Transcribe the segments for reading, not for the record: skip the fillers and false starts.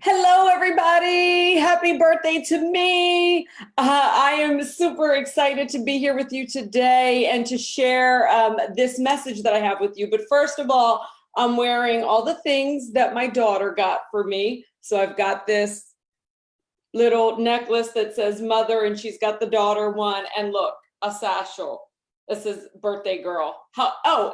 Hello, everybody. Happy birthday to me. I am super excited to be here with you today and to share this message that I have with you. But first of all, I'm wearing all the things that my daughter got for me. So I've got this little necklace that says mother, and she's got the daughter one. And look, a satchel. This is birthday girl.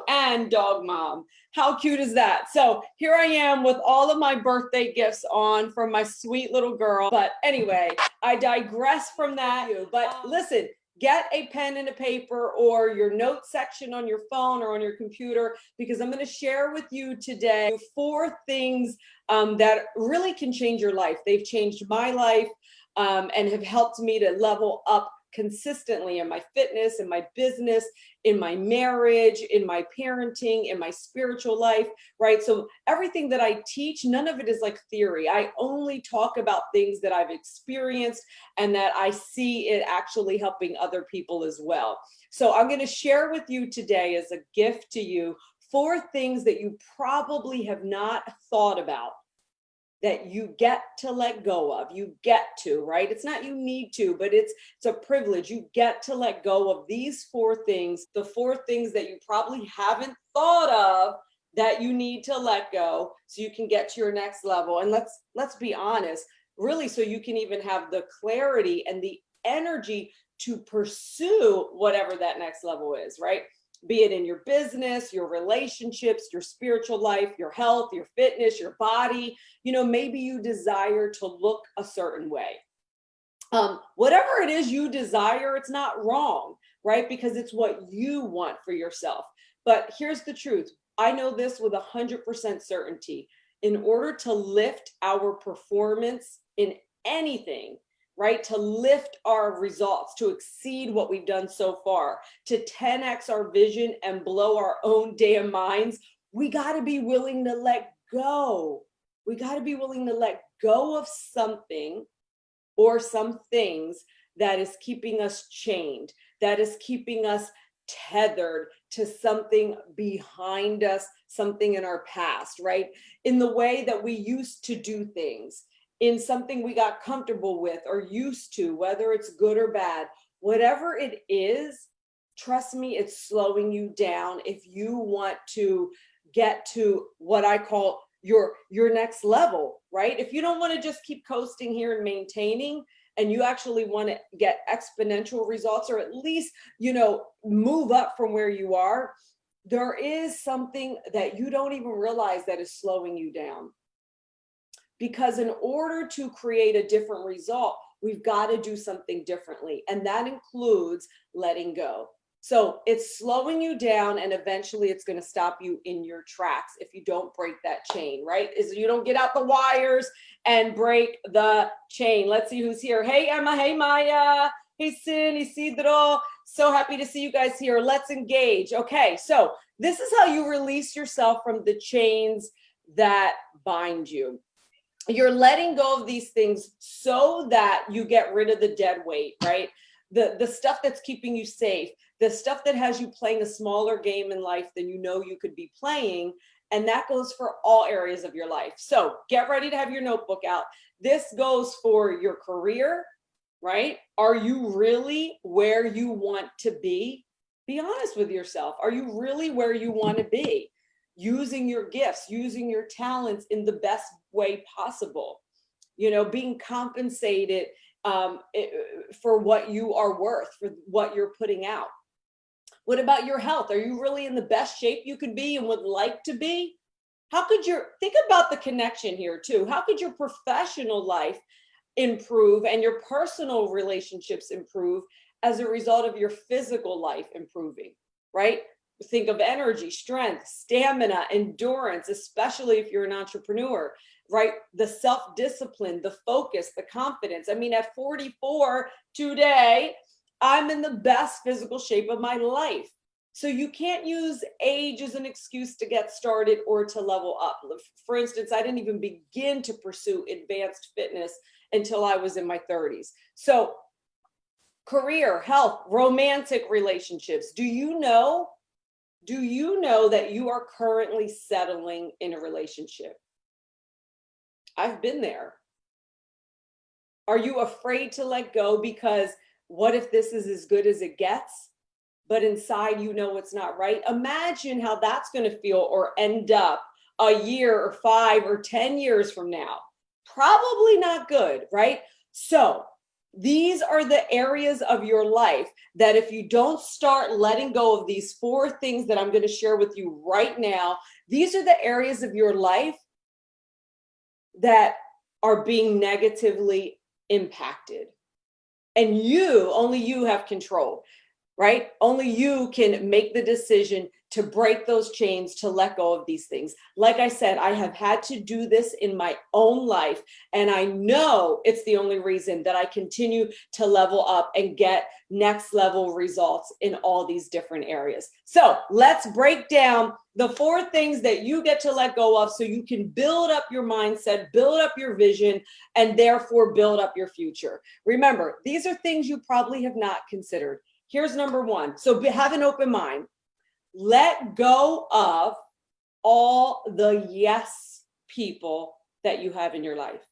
And dog mom. How cute is that? So here I am with all of my birthday gifts on from my sweet little girl. But anyway, I digress from that. But listen, get a pen and a paper or your note section on your phone or on your computer, because I'm going to share with you today 4 things that really can change your life. They've changed my life and have helped me to level up consistently in my fitness, in my business, in my marriage, in my parenting, in my spiritual life, right? So everything that I teach, none of it is like theory. I only talk about things that I've experienced and that I see it actually helping other people as well. So I'm going to share with you today as a gift to you 4 things that you probably have not thought about, that you get to let go of. You get to, right? It's not you need to, but it's a privilege. You get to let go of these 4 things, the 4 things that you probably haven't thought of that you need to let go so you can get to your next level. And let's be honest, really, so you can even have the clarity and the energy to pursue whatever that next level is, right? Be it in your business, your relationships, your spiritual life, your health, your fitness, your body. Maybe you desire to look a certain way. Whatever it is you desire, it's not wrong, right? Because it's what you want for yourself. But here's the truth. I know this with 100% certainty. In order to lift our performance in anything, right? To lift our results, to exceed what we've done so far, to 10x our vision and blow our own damn minds, we got to be willing to let go. We got to be willing to let go of something or some things that is keeping us chained, that is keeping us tethered to something behind us, something in our past, right? In the way that we used to do things, in something we got comfortable with or used to, whether it's good or bad, whatever it is, trust me, it's slowing you down if you want to get to what I call your next level, right? If you don't want to just keep coasting here and maintaining, and you actually want to get exponential results, or at least, move up from where you are, there is something that you don't even realize that is slowing you down. Because in order to create a different result, we've got to do something differently. And that includes letting go. So it's slowing you down, and eventually it's going to stop you in your tracks if you don't break that chain, right? Is you don't get out the wires and break the chain. Let's see who's here. Hey, Emma. Hey, Maya. Hey, Sin. Isidro. So happy to see you guys here. Let's engage. Okay, so this is how you release yourself from the chains that bind you. You're letting go of these things so that you get rid of the dead weight, right? The stuff that's keeping you safe, the stuff that has you playing a smaller game in life than you could be playing. And that goes for all areas of your life. So get ready to have your notebook out. This goes for your career, right? Are you really where you want to be? Be honest with yourself. Are you really where you want to be? Using your gifts, using your talents in the best way possible, being compensated for what you are worth, for what you're putting out. What about your health? Are you really in the best shape you could be and would like to be? Think about the connection here too. How could your professional life improve and your personal relationships improve as a result of your physical life improving, right? Think of energy, strength, stamina, endurance, especially if you're an entrepreneur, right? The self-discipline, the focus, the confidence. I mean, at 44 today, I'm in the best physical shape of my life. So you can't use age as an excuse to get started or to level up. For instance, I didn't even begin to pursue advanced fitness until I was in my 30s. So career, health, romantic relationships. Do you know that you are currently settling in a relationship? I've been there. Are you afraid to let go because what if this is as good as it gets? But inside you know it's not right. Imagine how that's going to feel or end up a year or 5 or 10 years from now. Probably not good, right? So these are the areas of your life that if you don't start letting go of these 4 things that I'm going to share with you right now, these are the areas of your life that are being negatively impacted. And only you have control, right? Only you can make the decision to break those chains, to let go of these things. Like I said, I have had to do this in my own life, and I know it's the only reason that I continue to level up and get next level results in all these different areas. So let's break down the 4 things that you get to let go of so you can build up your mindset, build up your vision, and therefore build up your future. Remember, these are things you probably have not considered. Here's number 1. So have an open mind. Let go of all the yes people that you have in your life.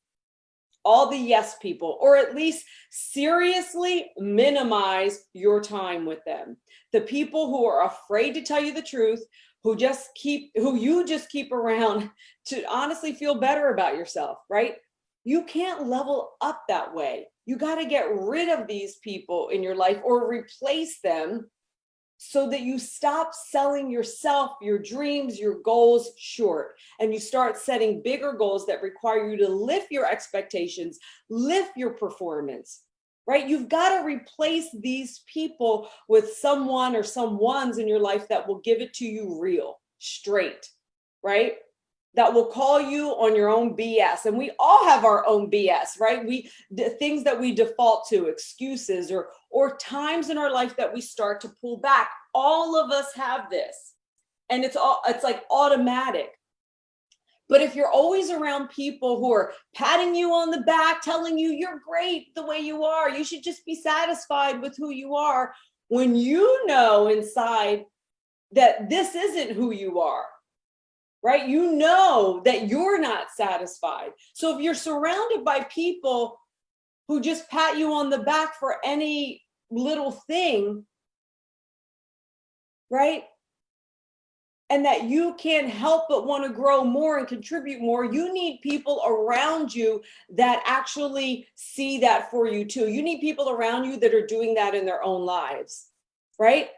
All the yes people, or at least seriously minimize your time with them. The people who are afraid to tell you the truth, who you just keep around to honestly feel better about yourself, right? You can't level up that way. You got to get rid of these people in your life or replace them so that you stop selling yourself, your dreams, your goals short, and you start setting bigger goals that require you to lift your expectations, lift your performance, right? You've got to replace these people with someone or someones in your life that will give it to you real, straight, right? That will call you on your own BS. And we all have our own BS, right? Things that we default to, excuses or times in our life that we start to pull back. All of us have this. And it's like automatic. But if you're always around people who are patting you on the back, telling you you're great the way you are, you should just be satisfied with who you are, when you know inside that this isn't who you are, right? You know that you're not satisfied. So if you're surrounded by people who just pat you on the back for any little thing, right? And that you can't help but want to grow more and contribute more, you need people around you that actually see that for you too. You need people around you that are doing that in their own lives, right?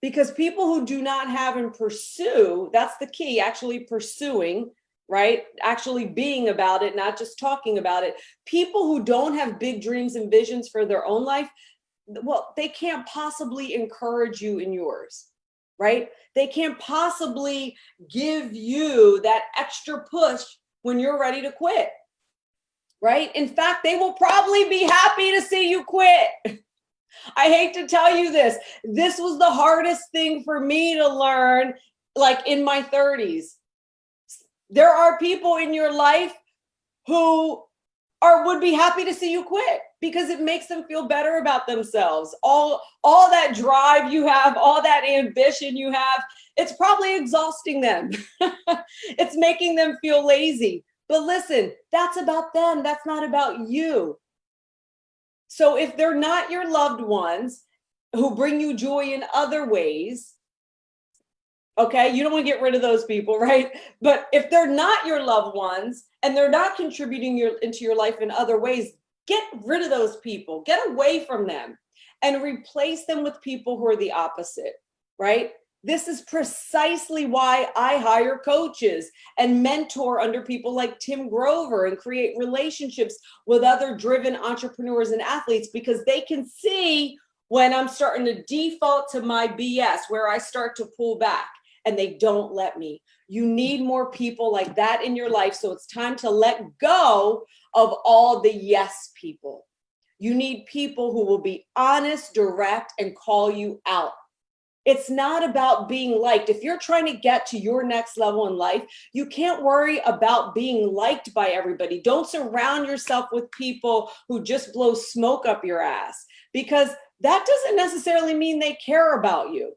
Because people who do not have and pursue, that's the key, actually pursuing, right? Actually being about it, not just talking about it. People who don't have big dreams and visions for their own life, well, they can't possibly encourage you in yours, right? They can't possibly give you that extra push when you're ready to quit, right? In fact, they will probably be happy to see you quit. I hate to tell you this. This was the hardest thing for me to learn, like in my 30s. There are people in your life who would be happy to see you quit because it makes them feel better about themselves. All that drive you have, all that ambition you have, it's probably exhausting them. It's making them feel lazy. But listen, that's about them. That's not about you. So if they're not your loved ones who bring you joy in other ways, okay, you don't want to get rid of those people, right? But if they're not your loved ones and they're not contributing into your life in other ways, get rid of those people, get away from them and replace them with people who are the opposite, right? This is precisely why I hire coaches and mentor under people like Tim Grover and create relationships with other driven entrepreneurs and athletes, because they can see when I'm starting to default to my BS, where I start to pull back and they don't let me. You need more people like that in your life. So it's time to let go of all the yes people. You need people who will be honest, direct, and call you out. It's not about being liked. If you're trying to get to your next level in life, you can't worry about being liked by everybody. Don't surround yourself with people who just blow smoke up your ass, because that doesn't necessarily mean they care about you.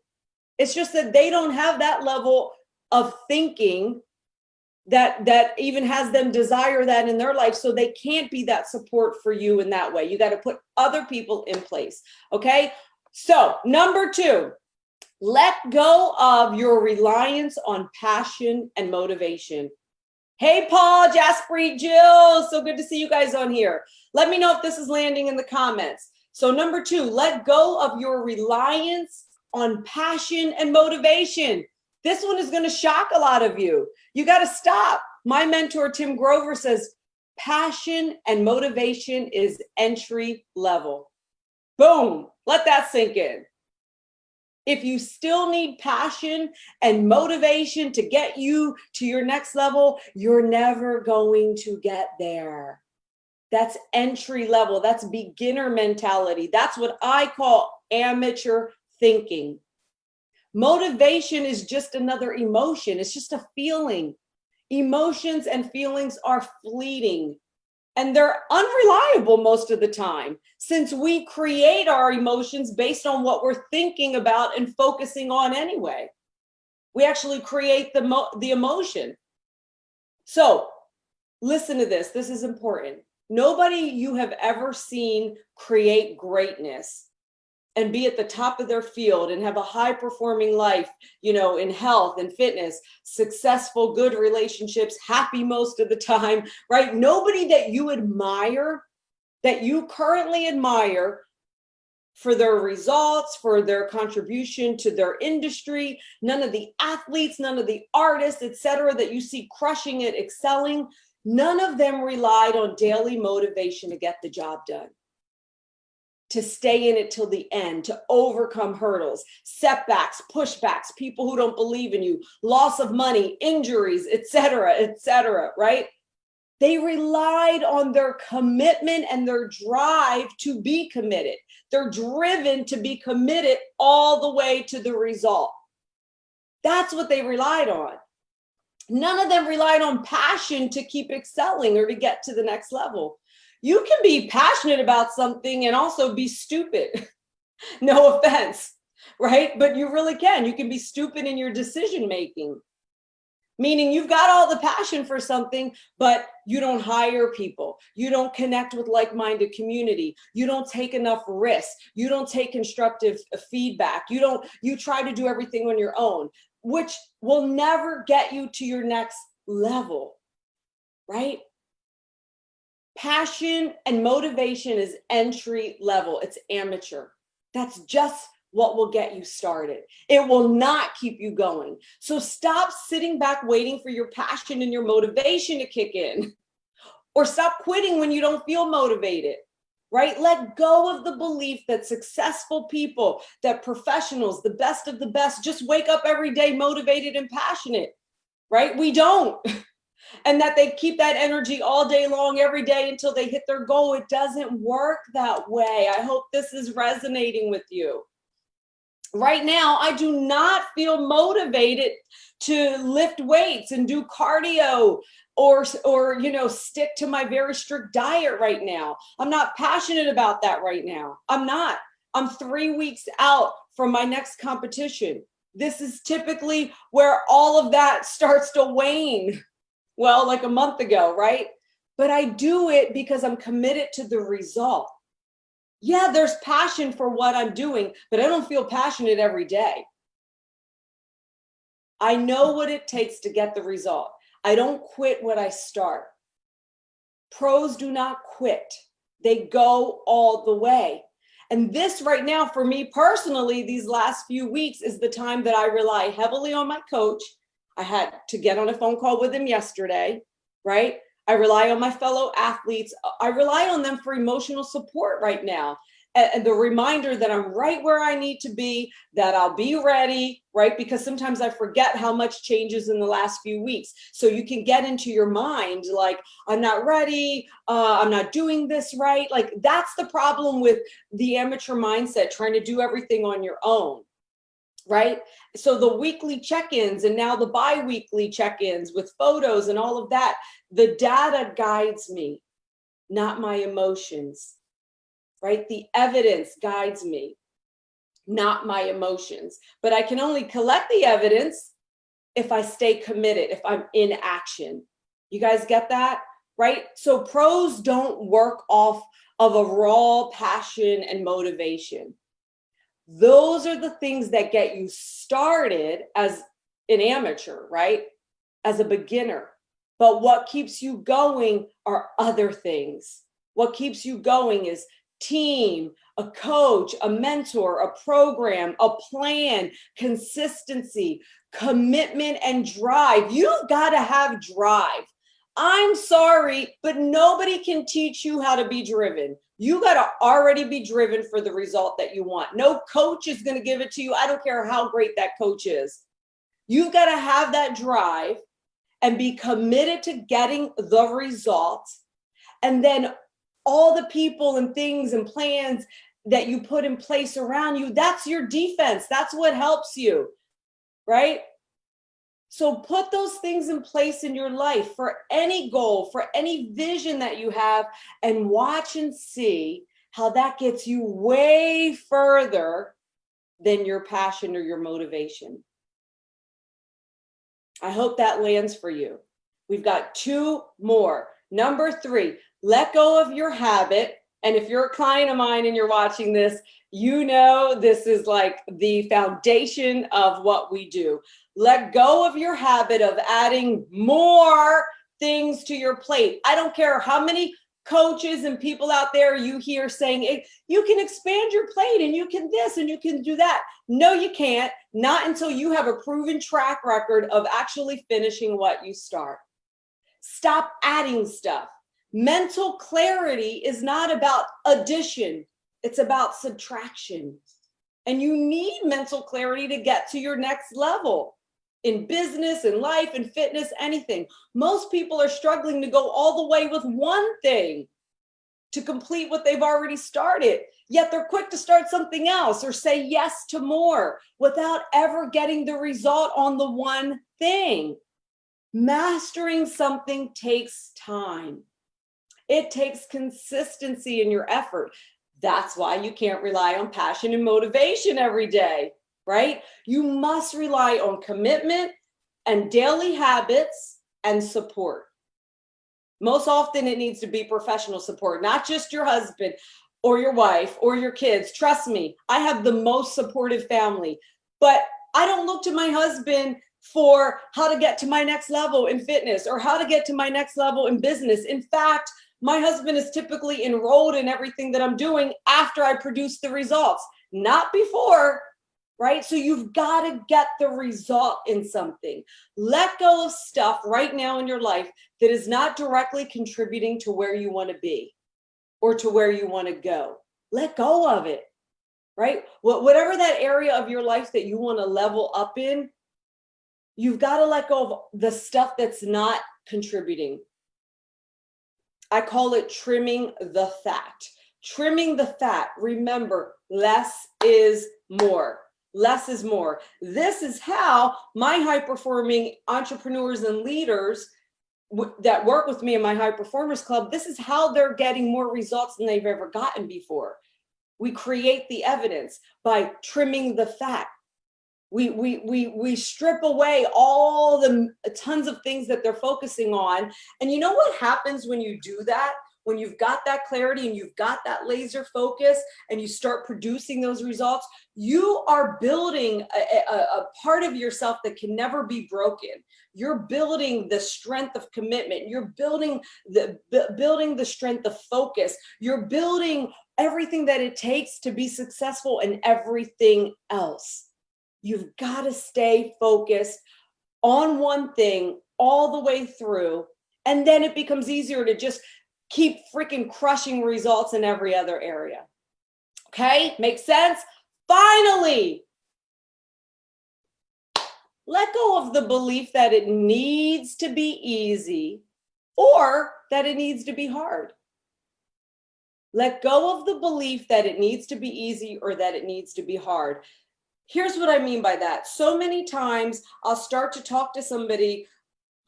It's just that they don't have that level of thinking that even has them desire that in their life. So they can't be that support for you in that way. You got to put other people in place. Okay. So number 2, let go of your reliance on passion and motivation. Hey, Paul, Jaspreet, Jill, so good to see you guys on here. Let me know if this is landing in the comments. So number 2, let go of your reliance on passion and motivation. This one is going to shock a lot of you. You got to stop. My mentor, Tim Grover, says passion and motivation is entry level. Boom. Let that sink in. If you still need passion and motivation to get you to your next level, you're never going to get there. That's entry level. That's beginner mentality. That's what I call amateur thinking. Motivation is just another emotion. It's just a feeling. Emotions and feelings are fleeting, and they're unreliable most of the time, since we create our emotions based on what we're thinking about and focusing on anyway. We actually create the emotion. So listen to this. This is important. Nobody you have ever seen create greatness and be at the top of their field and have a high performing life, in health and fitness, successful, good relationships, happy most of the time, right? Nobody that you admire, that you currently admire for their results, for their contribution to their industry, none of the athletes, none of the artists, etc., that you see crushing it, excelling, none of them relied on daily motivation to get the job done, to stay in it till the end, to overcome hurdles, setbacks, pushbacks, people who don't believe in you, loss of money, injuries, etc., right? They relied on their commitment and their drive to be committed. They're driven to be committed all the way to the result. That's what they relied on. None of them relied on passion to keep excelling or to get to the next level. You can be passionate about something and also be stupid. No offense, right? But you really can. You can be stupid in your decision making, meaning you've got all the passion for something, but you don't hire people. You don't connect with like-minded community. You don't take enough risks. You don't take constructive feedback. You try to do everything on your own, which will never get you to your next level, right? Passion and motivation is entry level. It's amateur. That's just what will get you started. It will not keep you going. So stop sitting back waiting for your passion and your motivation to kick in, or stop quitting when you don't feel motivated, right? Let go of the belief that successful people, that professionals, the best of the best, just wake up every day motivated and passionate, right? We don't. And that they keep that energy all day long, every day until they hit their goal. It doesn't work that way. I hope this is resonating with you. Right now, I do not feel motivated to lift weights and do cardio or stick to my very strict diet right now. I'm not passionate about that right now. I'm not. I'm 3 weeks out from my next competition. This is typically where all of that starts to wane. Well, like a month ago, right? But I do it because I'm committed to the result. Yeah, there's passion for what I'm doing, but I don't feel passionate every day. I know what it takes to get the result. I don't quit what I start. Pros do not quit. They go all the way. And this right now, for me personally, these last few weeks is the time that I rely heavily on my coach. I had to get on a phone call with him yesterday, right? I rely on my fellow athletes. I rely on them for emotional support right now. And the reminder that I'm right where I need to be, that I'll be ready, right? Because sometimes I forget how much changes in the last few weeks. So you can get into your mind like, I'm not ready, I'm not doing this right. Like that's the problem with the amateur mindset, trying to do everything on your own, right? So the weekly check-ins and now the bi-weekly check-ins with photos and all of that, the data guides me, not my emotions. Right? The evidence guides me, not my emotions. But I can only collect the evidence if I stay committed, if I'm in action. You guys get that? Right? So pros don't work off of a raw passion and motivation. Those are the things that get you started as an amateur, right? As a beginner. But what keeps you going are other things. What keeps you going is team, a coach, a mentor, a program, a plan, consistency, commitment, and drive. You've got to have drive. I'm sorry, but nobody can teach you how to be driven. You got to already be driven for the result that you want. No coach is going to give it to you. I don't care how great that coach is. You've got to have that drive and be committed to getting the results. And then all the people and things and plans that you put in place around you, that's your defense. That's what helps you, right? So put those things in place in your life for any goal, for any vision that you have, and watch and see how that gets you way further than your passion or your motivation. I hope that lands for you. We've got 2 more. Number 3, let go of your habit. And if you're a client of mine and you're watching this, you know this is like the foundation of what we do. Let go of your habit of adding more things to your plate. I don't care how many coaches and people out there you hear saying, you can expand your plate and you can this and you can do that. No, you can't. Not until you have a proven track record of actually finishing what you start. Stop adding stuff. Mental clarity is not about addition. It's about subtraction. And you need mental clarity to get to your next level in business, in life, in fitness, anything. Most people are struggling to go all the way with one thing to complete what they've already started. Yet they're quick to start something else or say yes to more without ever getting the result on the one thing. Mastering something takes time. It takes consistency in your effort. That's why you can't rely on passion and motivation every day, right? You must rely on commitment and daily habits and support. Most often it needs to be professional support, not just your husband or your wife or your kids. Trust me, I have the most supportive family, but I don't look to my husband for how to get to my next level in fitness or how to get to my next level in business. In fact, my husband is typically enrolled in everything that I'm doing after I produce the results, not before, right? So you've got to get the result in something. Let go of stuff right now in your life that is not directly contributing to where you want to be or to where you want to go. Let go of it, right? Whatever that area of your life that you want to level up in, you've got to let go of the stuff that's not contributing. I call it trimming the fat. Trimming the fat. Remember, less is more. Less is more. This is how my high-performing entrepreneurs and leaders that work with me in my High Performers Club, this is how they're getting more results than they've ever gotten before. We create the evidence by trimming the fat. We strip away all the tons of things that they're focusing on. And you know what happens when you do that? When you've got that clarity and you've got that laser focus and you start producing those results, you are building a part of yourself that can never be broken. You're building the strength of commitment. You're building the strength of focus. You're building everything that it takes to be successful in everything else. You've got to stay focused on one thing all the way through, and then it becomes easier to just keep freaking crushing results in every other area. Okay? Makes sense? Finally, let go of the belief that it needs to be easy or that it needs to be hard. Let go of the belief that it needs to be easy or that it needs to be hard. Here's what I mean by that. So many times I'll start to talk to somebody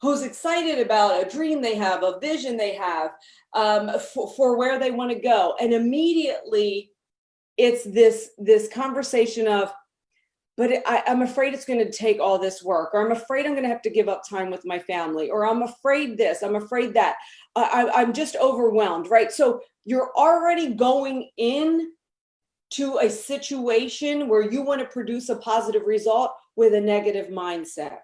who's excited about a dream they have, a vision they have for where they want to go. And immediately it's this conversation of, but I'm afraid it's going to take all this work, or I'm afraid I'm going to have to give up time with my family, or I'm afraid this, I'm afraid that, I'm just overwhelmed, right? So you're already going in to a situation where you want to produce a positive result with a negative mindset,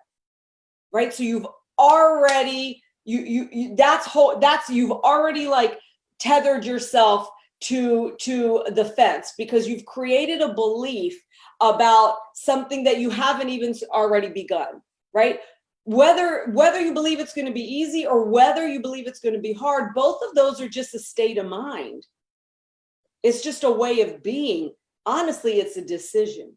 right? So you've already, you've already like tethered yourself to the fence, because you've created a belief about something that you haven't even already begun, right? Whether you believe it's going to be easy or whether you believe it's going to be hard, both of those are just a state of mind. It's just a way of being. Honestly, it's a decision.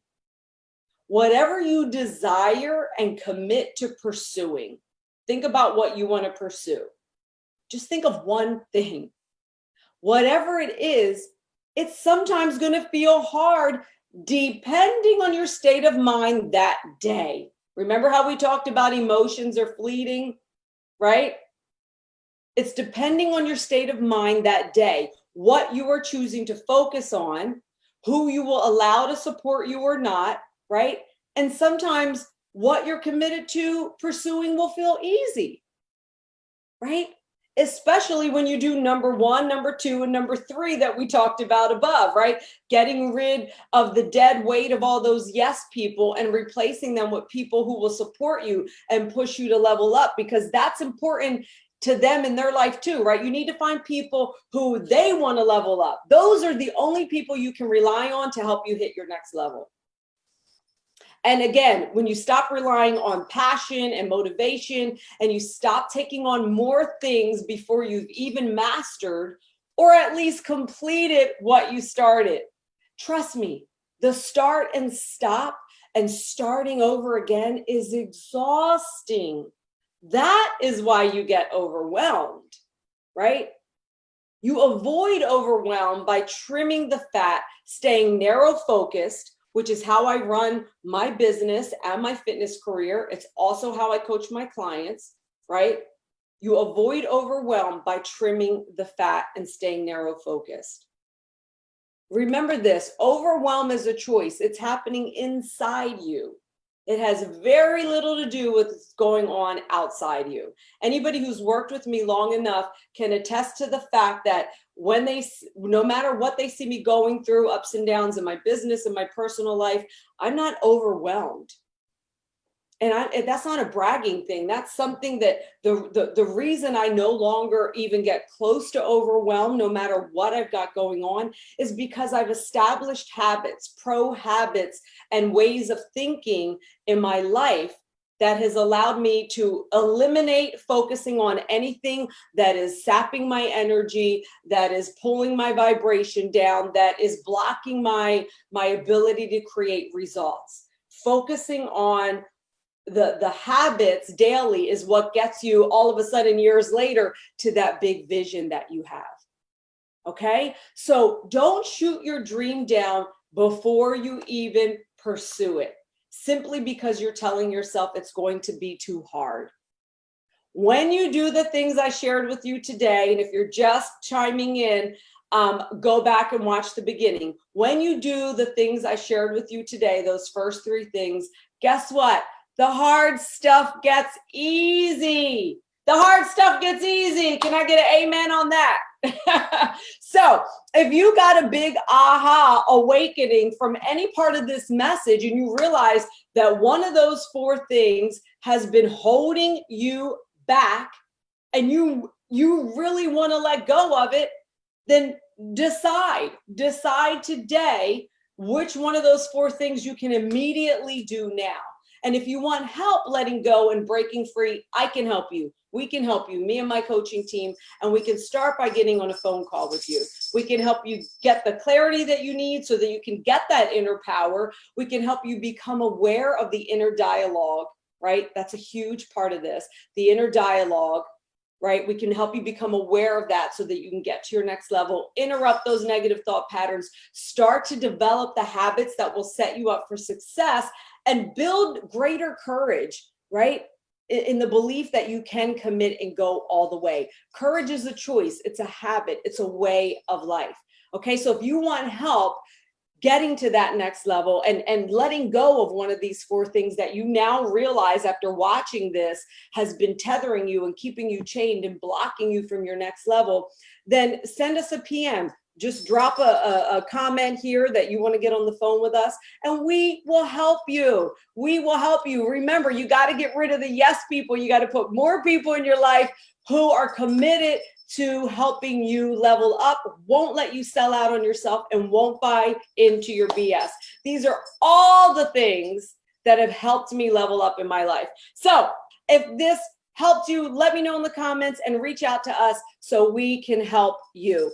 Whatever you desire and commit to pursuing, think about what you want to pursue. Just think of one thing. Whatever it is, it's sometimes going to feel hard depending on your state of mind that day. Remember how we talked about emotions are fleeting, right? It's depending on your state of mind that day, what you are choosing to focus on, who you will allow to support you or not, right? And sometimes what you're committed to pursuing will feel easy, right? Especially when you do number 1, number 2, and number 3 that we talked about above, right? Getting rid of the dead weight of all those yes people and replacing them with people who will support you and push you to level up, because that's important to them in their life too, right? You need to find people who they want to level up. Those are the only people you can rely on to help you hit your next level. And again, when you stop relying on passion and motivation, and you stop taking on more things before you've even mastered or at least completed what you started, trust me, the start and stop and starting over again is exhausting. That is why you get overwhelmed, right? You avoid overwhelm by trimming the fat, staying narrow focused, which is how I run my business and my fitness career. It's also how I coach my clients, right? You avoid overwhelm by trimming the fat and staying narrow focused. Remember this, overwhelm is a choice. It's happening inside you. It has very little to do with what's going on outside you. Anybody who's worked with me long enough can attest to the fact that when no matter what they see me going through, ups and downs in my business and my personal life, I'm not overwhelmed. And that's not a bragging thing. That's something that the reason I no longer even get close to overwhelm, no matter what I've got going on, is because I've established habits, pro habits, and ways of thinking in my life that has allowed me to eliminate focusing on anything that is sapping my energy, that is pulling my vibration down, that is blocking my ability to create results. Focusing on the habits daily is what gets you all of a sudden years later to that big vision that you have. Okay, so don't shoot your dream down before you even pursue it, simply because you're telling yourself it's going to be too hard. When you do the things I shared with you today, and if you're just chiming in, go back and watch the beginning. When you do the things I shared with you today, those first 3 things, guess what? The hard stuff gets easy. The hard stuff gets easy. Can I get an amen on that? So if you got a big aha awakening from any part of this message, and you realize that one of those 4 things has been holding you back, and you really want to let go of it, then decide today which one of those 4 things you can immediately do now. And if you want help letting go and breaking free, I can help you. We can help you, me and my coaching team, and we can start by getting on a phone call with you. We can help you get the clarity that you need so that you can get that inner power. We can help you become aware of the inner dialogue, right? That's a huge part of this, the inner dialogue, right? We can help you become aware of that so that you can get to your next level, interrupt those negative thought patterns, start to develop the habits that will set you up for success, and build greater courage, right? In the belief that you can commit and go all the way. Courage is a choice. It's a habit. It's a way of life. Okay, so if you want help getting to that next level and letting go of one of these 4 things that you now realize after watching this has been tethering you and keeping you chained and blocking you from your next level, then send us a PM. Just drop a comment here that you want to get on the phone with us, and we will help you. We will help you. Remember, you got to get rid of the yes people. You got to put more people in your life who are committed to helping you level up, won't let you sell out on yourself, and won't buy into your BS. These are all the things that have helped me level up in my life. So if this helped you, let me know in the comments and reach out to us so we can help you.